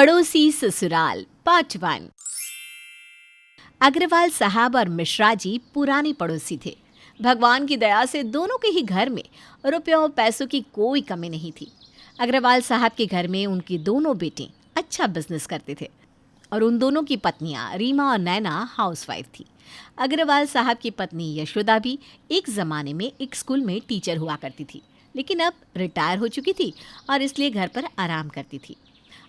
पड़ोसी ससुराल पार्ट 1। अग्रवाल साहब और मिश्रा जी पुराने पड़ोसी थे। भगवान की दया से दोनों के ही घर में रुपयों पैसों की कोई कमी नहीं थी। अग्रवाल साहब के घर में उनकी दोनों बेटी अच्छा बिजनेस करते थे और उन दोनों की पत्नियां रीमा और नैना हाउसवाइफ थी। अग्रवाल साहब की पत्नी यशोदा भी एक ज़माने में एक स्कूल में टीचर हुआ करती थी, लेकिन अब रिटायर हो चुकी थी और इसलिए घर पर आराम करती थी।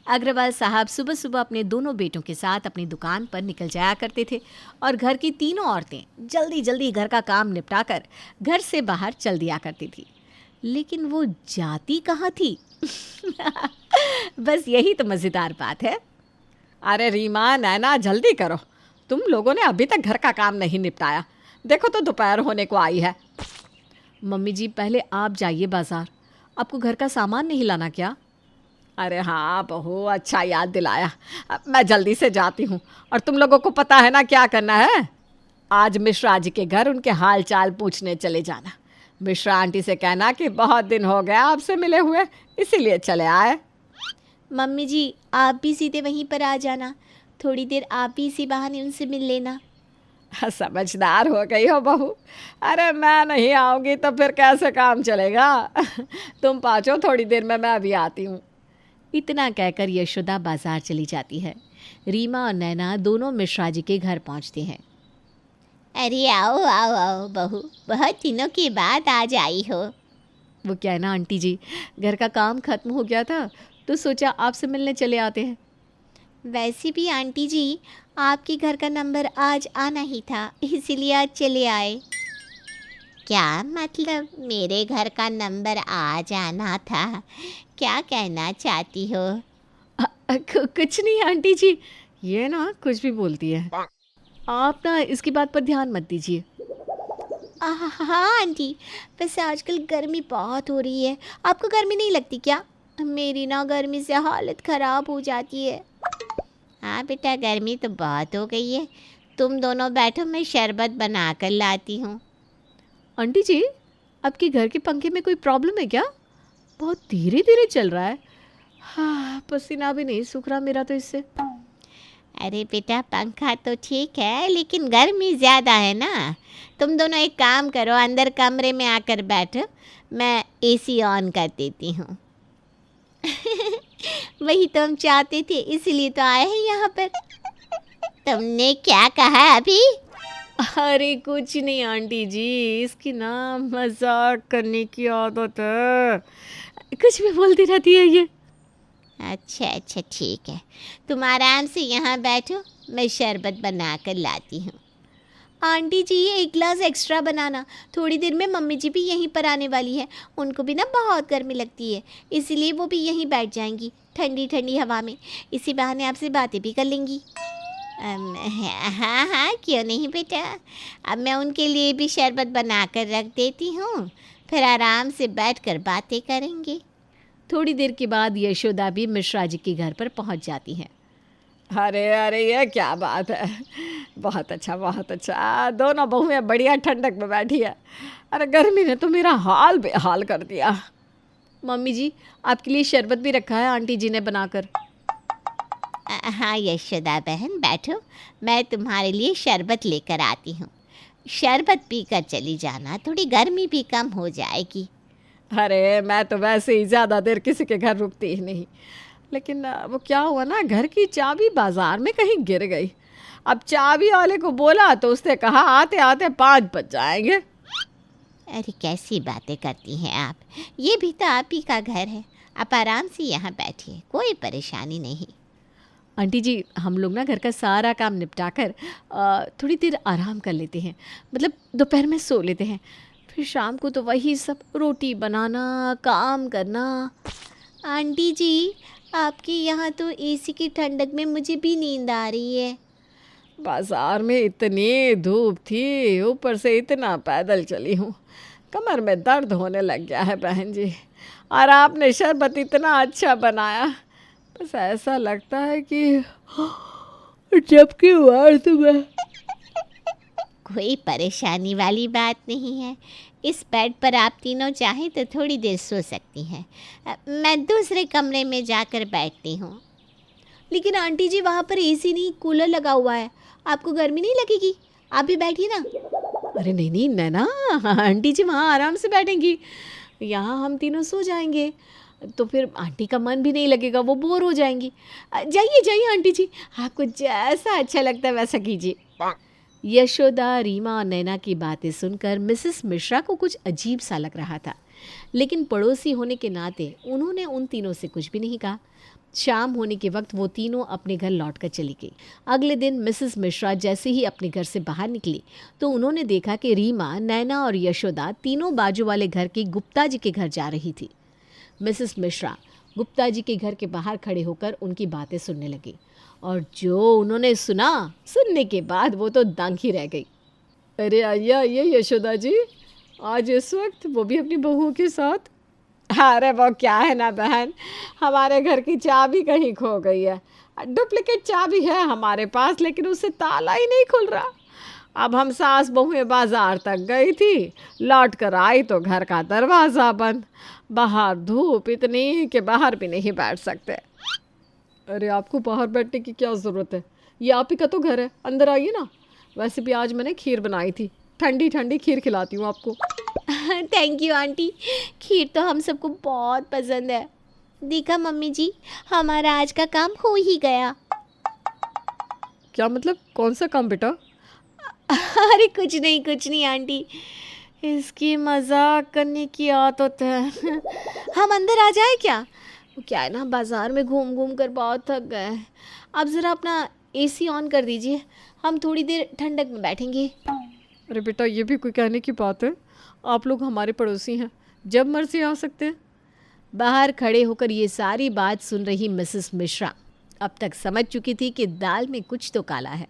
अग्रवाल साहब सुबह सुबह अपने दोनों बेटों के साथ अपनी दुकान पर निकल जाया करते थे और घर की तीनों औरतें जल्दी जल्दी घर का काम निपटाकर घर से बाहर चल दिया करती थी। लेकिन वो जाती कहाँ थी? बस यही तो मज़ेदार बात है। अरे रीमा नैना जल्दी करो, तुम लोगों ने अभी तक घर का काम नहीं निपटाया। देखो तो दोपहर होने को आई है। मम्मी जी पहले आप जाइए बाज़ार, आपको घर का सामान नहीं लाना क्या? अरे हाँ बहू, अच्छा याद दिलाया। अब मैं जल्दी से जाती हूँ। और तुम लोगों को पता है ना क्या करना है? आज मिश्रा जी के घर उनके हाल चाल पूछने चले जाना। मिश्रा आंटी से कहना कि बहुत दिन हो गया आपसे मिले हुए, इसीलिए चले आए। मम्मी जी आप भी सीधे वहीं पर आ जाना, थोड़ी देर आप भी इसी बहाने उनसे मिल लेना। समझदार हो गई हो बहू। अरे मैं नहीं आऊँगी तो फिर कैसे काम चलेगा? तुम पाँचों थोड़ी देर में मैं अभी आती हूँ। इतना कहकर यशोदा बाजार चली जाती है। रीमा और नैना दोनों मिश्रा जी के घर पहुंचते हैं। अरे आओ आओ आओ बहू, बहुत दिनों के बाद आज आई हो। वो क्या है ना आंटी जी, घर का काम खत्म हो गया था तो सोचा आपसे मिलने चले आते हैं। वैसे भी आंटी जी आपके घर का नंबर आज आना ही था, इसीलिए आज चले आए। क्या मतलब मेरे घर का नंबर आज आना था? क्या कहना चाहती हो? कुछ नहीं आंटी जी, ये ना कुछ भी बोलती है। आप ना इसकी बात पर ध्यान मत दीजिए। हाँ आंटी, वैसे आजकल गर्मी बहुत हो रही है, आपको गर्मी नहीं लगती क्या? मेरी ना गर्मी से हालत ख़राब हो जाती है। हाँ बेटा, गर्मी तो बहुत हो गई है। तुम दोनों बैठो, मैं शरबत बना कर लाती हूँ। आंटी जी, आपके घर के पंखे में कोई प्रॉब्लम है क्या? बहुत धीरे धीरे चल रहा है। हाँ, पसीना भी नहीं सूख रहा मेरा तो इससे। अरे बेटा, पंखा तो ठीक है लेकिन गर्मी ज़्यादा है ना। तुम दोनों एक काम करो, अंदर कमरे में आकर बैठो, मैं एसी ऑन कर देती हूँ। वही तो हम चाहते थे, इसीलिए तो आए हैं यहाँ पर। तुमने क्या कहा अभी? अरे कुछ नहीं आंटी जी, इसकी ना मजाक करने की आदत है, कुछ भी बोलती रहती है ये। अच्छा ठीक है, तुम आराम से यहाँ बैठो, मैं शरबत बना कर लाती हूँ। आंटी जी एक गिलास एक्स्ट्रा बनाना, थोड़ी देर में मम्मी जी भी यहीं पर आने वाली है, उनको भी ना बहुत गर्मी लगती है, इसीलिए वो भी यहीं बैठ जाएंगी ठंडी ठंडी हवा में। इसी बहाने आपसे बातें भी कर लेंगी। हाँ क्यों नहीं बेटा, अब मैं उनके लिए भी शरबत बना कर रख देती हूँ, फिर आराम से बैठकर बातें करेंगे। थोड़ी देर के बाद यशोदा भी मिश्रा जी के घर पर पहुंच जाती हैं। अरे ये क्या बात है? बहुत अच्छा, दोनों बहुएं बढ़िया ठंडक में बैठी है। अरे गर्मी ने तो मेरा हाल बेहाल कर दिया। मम्मी जी आपके लिए शरबत भी रखा है आंटी जी ने बनाकर। हाँ यशोदा बहन बैठो, मैं तुम्हारे लिए शरबत लेकर आती हूँ। शरबत पीकर चली जाना, थोड़ी गर्मी भी कम हो जाएगी। अरे मैं तो वैसे ही ज़्यादा देर किसी के घर रुकती ही नहीं, लेकिन वो क्या हुआ ना, घर की चाबी बाज़ार में कहीं गिर गई। अब चाबी वाले को बोला तो उसने कहा आते आते 5 बज जाएंगे। अरे कैसी बातें करती हैं आप, ये भी तो आप ही का घर है, आप आराम से यहाँ बैठिए, कोई परेशानी नहीं। आंटी जी हम लोग ना घर का सारा काम निपटाकर थोड़ी देर आराम कर लेते हैं, मतलब दोपहर में सो लेते हैं, फिर शाम को तो वही सब रोटी बनाना काम करना। आंटी जी आपके यहाँ तो एसी की ठंडक में मुझे भी नींद आ रही है। बाज़ार में इतनी धूप थी, ऊपर से इतना पैदल चली हूँ, कमर में दर्द होने लग गया है बहन जी। और आपने शरबत इतना अच्छा बनाया, बस ऐसा लगता है कि जबकि हुआ तुम्हें। कोई परेशानी वाली बात नहीं है, इस बेड पर आप तीनों चाहें तो थोड़ी देर सो सकती हैं, मैं दूसरे कमरे में जाकर बैठती हूँ। लेकिन आंटी जी वहाँ पर एसी नहीं, कूलर लगा हुआ है, आपको गर्मी नहीं लगेगी? आप भी बैठिए ना। अरे नहीं नहीं नैना, आंटी जी वहाँ आराम से बैठेंगी, यहाँ हम तीनों सो जाएंगे, तो फिर आंटी का मन भी नहीं लगेगा, वो बोर हो जाएंगी। जाइए जाइए आंटी जी, आपको जैसा अच्छा लगता है वैसा कीजिए। यशोदा, रीमा और नैना की बातें सुनकर मिसेस मिश्रा को कुछ अजीब सा लग रहा था, लेकिन पड़ोसी होने के नाते उन्होंने उन तीनों से कुछ भी नहीं कहा। शाम होने के वक्त वो तीनों अपने घर लौटकर चली गई। अगले दिन मिसेस मिश्रा जैसे ही अपने घर से बाहर निकली तो उन्होंने देखा कि रीमा, नैना और यशोदा तीनों बाजू वाले घर के गुप्ता जी के घर जा रही थी। मिसेस मिश्रा गुप्ता जी के घर के बाहर खड़े होकर उनकी बातें सुनने लगी, और जो उन्होंने सुनने के बाद वो तो दंग ही रह गई। अरे आइए आइए यशोदा जी, आज इस वक्त, वो भी अपनी बहुओं के साथ। अरे वो क्या है ना बहन, हमारे घर की चाबी कहीं खो गई है। डुप्लीकेट चाबी है हमारे पास, लेकिन उससे ताला ही नहीं खुल रहा। अब हम सास बहुएं बाजार तक गई थी, लौट कर आई तो घर का दरवाज़ा बंद, बाहर धूप इतनी कि बाहर भी नहीं बैठ सकते। अरे आपको बाहर बैठने की क्या ज़रूरत है, ये आप ही का तो घर है, अंदर आइए ना। वैसे भी आज मैंने खीर बनाई थी, ठंडी ठंडी खीर खिलाती हूँ आपको। थैंक यू आंटी, खीर तो हम सबको बहुत पसंद है। देखा मम्मी जी, हमारा आज का काम हो ही गया। क्या मतलब, कौन सा काम बेटा? अरे कुछ नहीं आंटी, इसकी मजाक करने की आदत है। हम अंदर आ जाए क्या? वो क्या है ना, बाज़ार में घूम घूम कर बहुत थक गए। आप ज़रा अपना एसी ऑन कर दीजिए, हम थोड़ी देर ठंडक में बैठेंगे। अरे बेटा, ये भी कोई कहने की बात है? आप लोग हमारे पड़ोसी हैं, जब मर्जी आ सकते हैं। बाहर खड़े होकर ये सारी बात सुन रही मिसेस मिश्रा अब तक समझ चुकी थी कि दाल में कुछ तो काला है।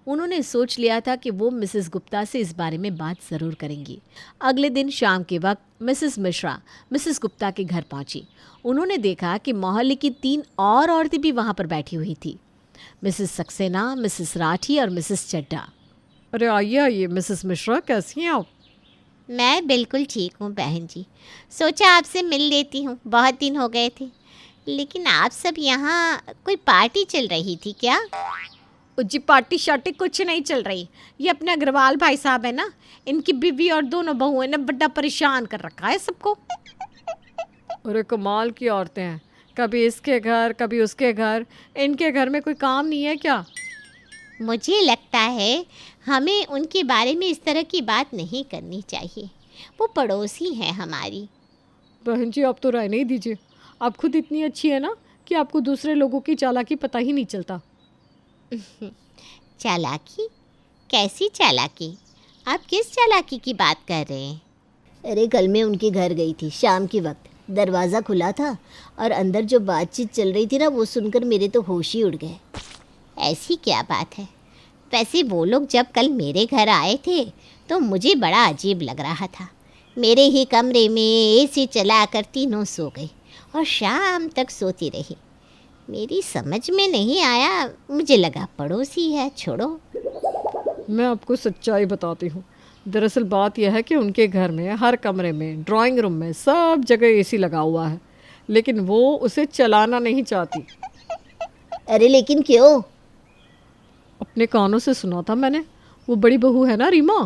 उन्होंने सोच लिया था कि वो मिसेस गुप्ता से इस बारे में बात ज़रूर करेंगी। अगले दिन शाम के वक्त मिसेस मिश्रा मिसेस गुप्ता के घर पहुंची। उन्होंने देखा कि मोहल्ले की 3 और औरतें भी वहां पर बैठी हुई थी, मिसेस सक्सेना, मिसेस राठी और मिसेस चड्ढा। अरे आइए आइए मिसेस मिश्रा, कैसी हैं आप? मैं बिल्कुल ठीक हूँ बहन जी, सोचा आपसे मिल लेती हूँ, बहुत दिन हो गए थे। लेकिन आप सब यहाँ, कोई पार्टी चल रही थी क्या? जी पार्टी शार्टी कुछ नहीं चल रही, ये अपने अग्रवाल भाई साहब है ना, इनकी बीवी और दोनों बहुएं ने बड़ा परेशान कर रखा है सबको। अरे कमाल की औरतें हैं, कभी इसके घर कभी उसके घर, इनके घर में कोई काम नहीं है क्या? मुझे लगता है हमें उनके बारे में इस तरह की बात नहीं करनी चाहिए, वो पड़ोसी हैं हमारी। बहन जी आप तो रहने ही दीजिए, आप खुद इतनी अच्छी है ना कि आपको दूसरे लोगों की चालाकी पता ही नहीं चलता। चालाकी? कैसी चालाकी? आप किस चालाकी की बात कर रहे हैं? अरे कल मैं उनके घर गई थी, शाम के वक्त दरवाज़ा खुला था और अंदर जो बातचीत चल रही थी ना, वो सुनकर मेरे तो होश ही उड़ गए। ऐसी क्या बात है? वैसे वो लोग जब कल मेरे घर आए थे तो मुझे बड़ा अजीब लग रहा था। मेरे ही कमरे में एसी चलाकर तीनों सो गए और शाम तक सोती रही। मेरी समझ में नहीं आया, मुझे लगा पड़ोसी है, छोड़ो। मैं आपको सच्चाई बताती हूँ, दरअसल बात यह है कि उनके घर में हर कमरे में, ड्राइंग रूम में, सब जगह एसी लगा हुआ है, लेकिन वो उसे चलाना नहीं चाहती। अरे लेकिन क्यों? अपने कानों से सुना था मैंने, वो बड़ी बहू है ना रीमा,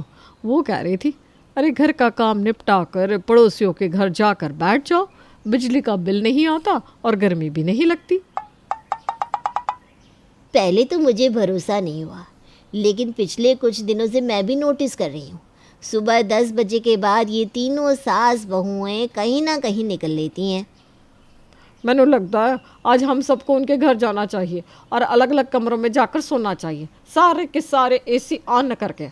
वो कह रही थी, अरे घर का काम निपटा कर पड़ोसियों के घर जाकर बैठ जाओ, बिजली का बिल नहीं आता और गर्मी भी नहीं लगती। पहले तो मुझे भरोसा नहीं हुआ, लेकिन पिछले कुछ दिनों से मैं भी नोटिस कर रही हूँ, सुबह 10 बजे के बाद ये तीनों सास बहुएं कहीं ना कहीं निकल लेती हैं। मैंने लगता है आज हम सबको उनके घर जाना चाहिए और अलग अलग कमरों में जाकर सोना चाहिए, सारे के सारे एसी ऑन न करके।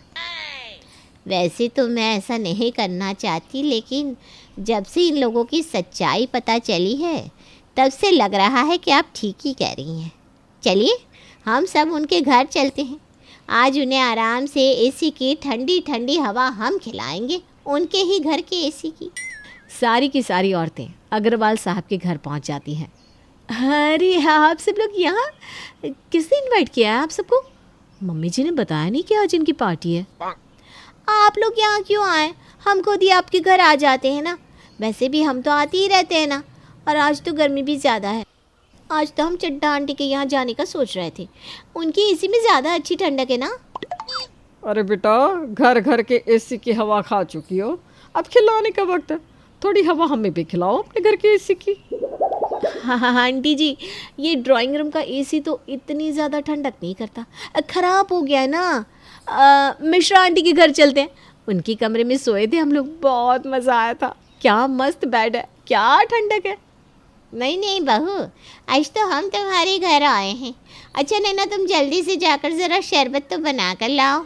वैसे तो मैं ऐसा नहीं करना चाहती, लेकिन जब से इन लोगों की सच्चाई पता चली है तब से लग रहा है कि आप ठीक ही कह रही हैं। चलिए हम सब उनके घर चलते हैं, आज उन्हें आराम से एसी की ठंडी ठंडी हवा हम खिलाएंगे, उनके ही घर के एसी की। सारी की सारी औरतें अग्रवाल साहब के घर पहुंच जाती हैं। अरे आप सब लोग यहाँ, किसने इनवाइट किया है आप सबको? मम्मी जी ने बताया नहीं कि आज इनकी पार्टी है। आप लोग यहाँ क्यों आए? हम खुद ही आपके घर आ जाते हैं ना, वैसे भी हम तो आते ही रहते हैं ना, और आज तो गर्मी भी ज़्यादा है। आज तो हम चड्डा आंटी के यहाँ जाने का सोच रहे थे। उनकी एसी में ज़्यादा अच्छी ठंडक है ना। अरे बेटा, घर घर के एसी की हवा खा चुकी हो, अब खिलाने का वक्त है। थोड़ी हवा हमें भी खिलाओ अपने घर के एसी की। हाँ आंटी जी, ये ड्राइंग रूम का एसी तो इतनी ज़्यादा ठंडक नहीं करता, ख़राब हो गया है ना। मिश्रा आंटी के घर चलते हैं, उनकी कमरे में सोए थे हम लोग, बहुत मज़ा आया था। क्या मस्त बेड है, क्या ठंडक है। नहीं नहीं बहू, आज तो हम तुम्हारे घर आए हैं। अच्छा नैना, तुम जल्दी से जाकर ज़रा शरबत तो बना कर लाओ।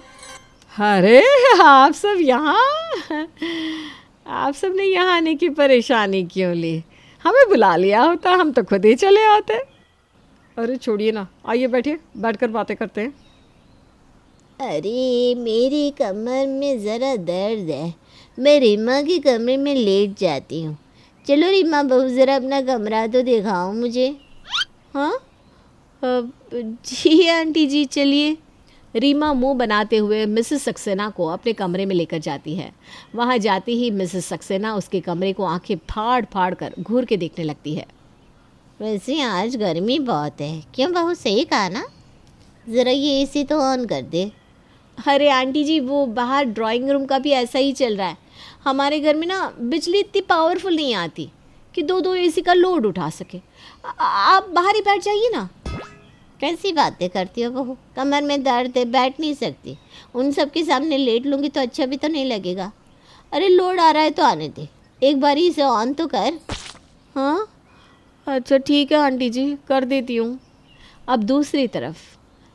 अरे आप सब यहाँ, आप सब ने यहाँ आने की परेशानी क्यों ली? हमें बुला लिया होता, हम तो खुद ही चले आते। अरे छोड़िए ना, आइए बैठिए, बैठकर बातें करते हैं। अरे मेरी कमर में ज़रा दर्द है, मैं रीमा के कमरे में लेट जाती हूँ। चलो रीमा बहू, ज़रा अपना कमरा तो दिखाओ मुझे। हाँ जी आंटी जी, चलिए। रीमा मुंह बनाते हुए मिसेस सक्सेना को अपने कमरे में लेकर जाती है। वहाँ जाती ही मिसेस सक्सेना उसके कमरे को आंखें फाड़ फाड़ कर घूर के देखने लगती है। वैसे आज गर्मी बहुत है, क्यों बहू, सही कहा ना? ज़रा ये एसी तो ऑन कर दे। अरे आंटी जी, वो बाहर ड्राइंग रूम का भी ऐसा ही चल रहा है। हमारे घर में ना बिजली इतनी पावरफुल नहीं आती कि दो दो एसी का लोड उठा सके। आप बाहर ही बैठ जाइए ना। कैसी बातें करती हो बहू, कमर में दर्द है, बैठ नहीं सकती। उन सब के सामने लेट लूँगी तो अच्छा भी तो नहीं लगेगा। अरे लोड आ रहा है तो आने दे, एक बार इसे ऑन तो कर। हाँ अच्छा ठीक है आंटी जी, कर देती हूँ। अब दूसरी तरफ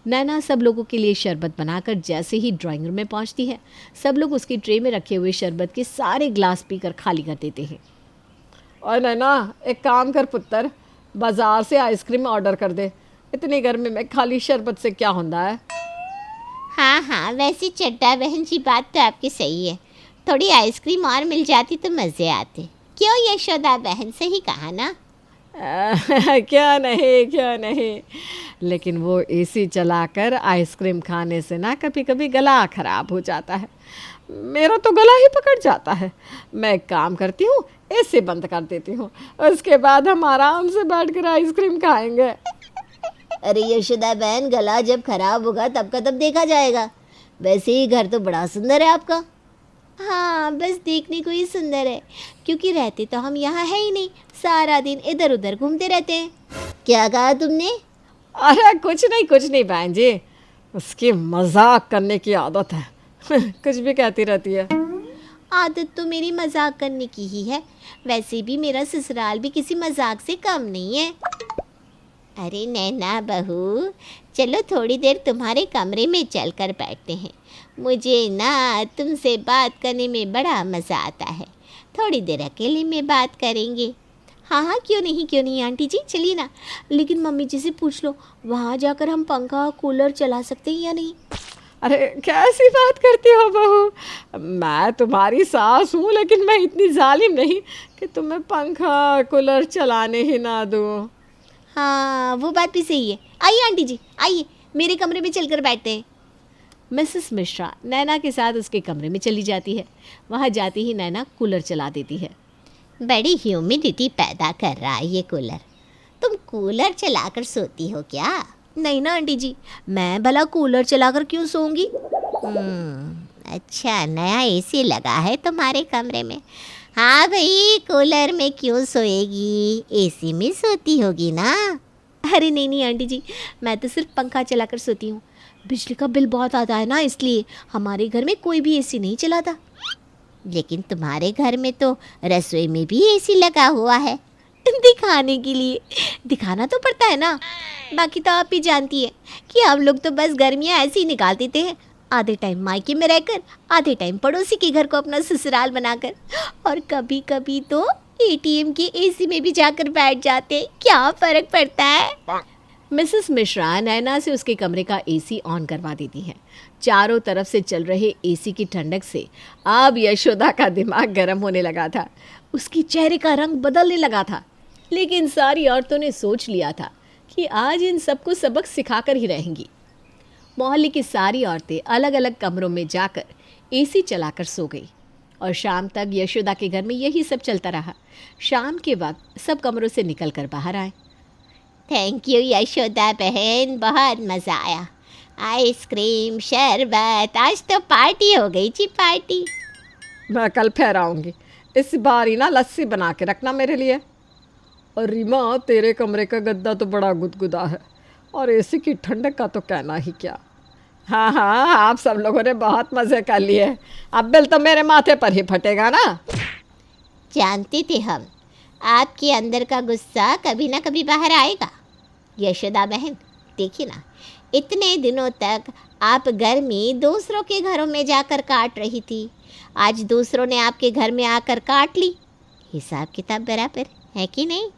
नैना सब लोगों के लिए शरबत बनाकर जैसे ही ड्राइंग रूम में पहुँचती है, सब लोग उसकी ट्रे में रखे हुए शरबत के सारे ग्लास पीकर खाली कर देते हैं। और नैना, एक काम कर पुत्र, बाज़ार से आइसक्रीम ऑर्डर कर दे। इतनी गर्मी में खाली शरबत से क्या होता है? हाँ हाँ, वैसे चड्डा बहन जी, बात तो आपकी सही है। थोड़ी आइसक्रीम और मिल जाती तो मज़े आते। क्यों यशोदा बहन, सही कहा ना? क्या नहीं, क्या नहीं, लेकिन वो एसी चलाकर आइसक्रीम खाने से ना कभी कभी गला खराब हो जाता है। मेरा तो गला ही पकड़ जाता है। मैं एक काम करती हूँ, एसी बंद कर देती हूँ, उसके बाद हम आराम से बैठकर आइसक्रीम खाएंगे। अरे यशोदा बहन, गला जब खराब होगा तब का तब देखा जाएगा। वैसे ही घर तो बड़ा सुंदर है आपका। हाँ, बस देखने को ही सुंदर है, क्योंकि रहते तो हम यहाँ है ही नहीं, सारा दिन इधर उधर घूमते रहते हैं। क्या कहा तुमने? अरे कुछ नहीं बहन जी, उसकी मजाक करने की आदत है। कुछ भी कहती रहती है। आदत तो मेरी मजाक करने की ही है। वैसे भी मेरा ससुराल भी किसी मजाक से कम नहीं है। अरे नैना बहू, चलो थोड़ी देर तुम्हारे कमरे में चलकर बैठते हैं। मुझे ना तुमसे बात करने में बड़ा मज़ा आता है। थोड़ी देर अकेले में बात करेंगे। हाँ हाँ, क्यों नहीं आंटी जी, चलिए ना। लेकिन मम्मी जी से पूछ लो, वहाँ जाकर हम पंखा कूलर चला सकते हैं या नहीं? अरे कैसी बात करती हो बहू, मैं तुम्हारी सास हूँ, लेकिन मैं इतनी जालिम नहीं कि तुम्हें पंखा कूलर चलाने ही ना दूँ। हाँ वो बात भी सही है। आइए आंटी जी, आइए मेरे कमरे में चलकर बैठते हैं। मिसेस मिश्रा नैना के साथ उसके कमरे में चली जाती है। वहाँ जाती ही नैना कूलर चला देती है। बड़ी ह्यूमिडिटी पैदा कर रहा है ये कूलर। तुम कूलर चलाकर सोती हो क्या? नहीं ना आंटी जी, मैं भला कूलर चलाकर क्यों सोऊंगी? अच्छा, नया एसी लगा है तुम्हारे कमरे में। हाँ भाई, कूलर में क्यों सोएगी, एसी में सोती होगी ना। अरे नहीं आंटी जी, मैं तो सिर्फ पंखा चलाकर सोती हूँ। बिजली का बिल बहुत आता है ना, इसलिए हमारे घर में कोई भी एसी नहीं चलाता। लेकिन तुम्हारे घर में तो रसोई में भी एसी लगा हुआ है। दिखाने के लिए दिखाना तो पड़ता है ना। बाकी तो आप ही जानती है कि हम लोग तो बस गर्मियाँ ऐसे ही निकाल देते हैं, आधे टाइम मायके में रहकर, आधे टाइम पड़ोसी के घर को अपना ससुराल बनाकर, और कभी कभी तो एटीएम के एसी में भी जाकर बैठ जाते। क्या फ़र्क पड़ता है? मिसेस मिश्रा नैना से उसके कमरे का एसी ऑन करवा देती हैं। चारों तरफ से चल रहे एसी की ठंडक से अब यशोदा का दिमाग गर्म होने लगा था। उसकी चेहरे का रंग बदलने लगा था। लेकिन सारी औरतों ने सोच लिया था कि आज इन सबको सबक सिखाकर ही रहेंगी। मोहल्ले की सारी औरतें अलग अलग कमरों में जाकर एसी चलाकर सो गई और शाम तक यशोदा के घर में यही सब चलता रहा। शाम के वक्त सब कमरों से निकलकर बाहर आए। थैंक यू यशोदा बहन, बहुत मज़ा आया। आइसक्रीम, शरबत, आज तो पार्टी हो गई जी, पार्टी। मैं कल फिर आऊँगी, इस बार ही ना लस्सी बना के रखना मेरे लिए। और रीमा, तेरे कमरे का गद्दा तो बड़ा गुदगुदा है और एसी की ठंडक का तो कहना ही क्या। हाँ हाँ, आप सब लोगों ने बहुत मज़े कर लिए, अब बिल तो मेरे माथे पर ही फटेगा ना। जानते थे हम, आपके अंदर का गुस्सा कभी ना कभी बाहर आएगा। यशोदा बहन, देखिए ना, इतने दिनों तक आप गर्मी दूसरों के घरों में जाकर काट रही थी, आज दूसरों ने आपके घर में आकर काट ली। हिसाब किताब बराबर है कि नहीं?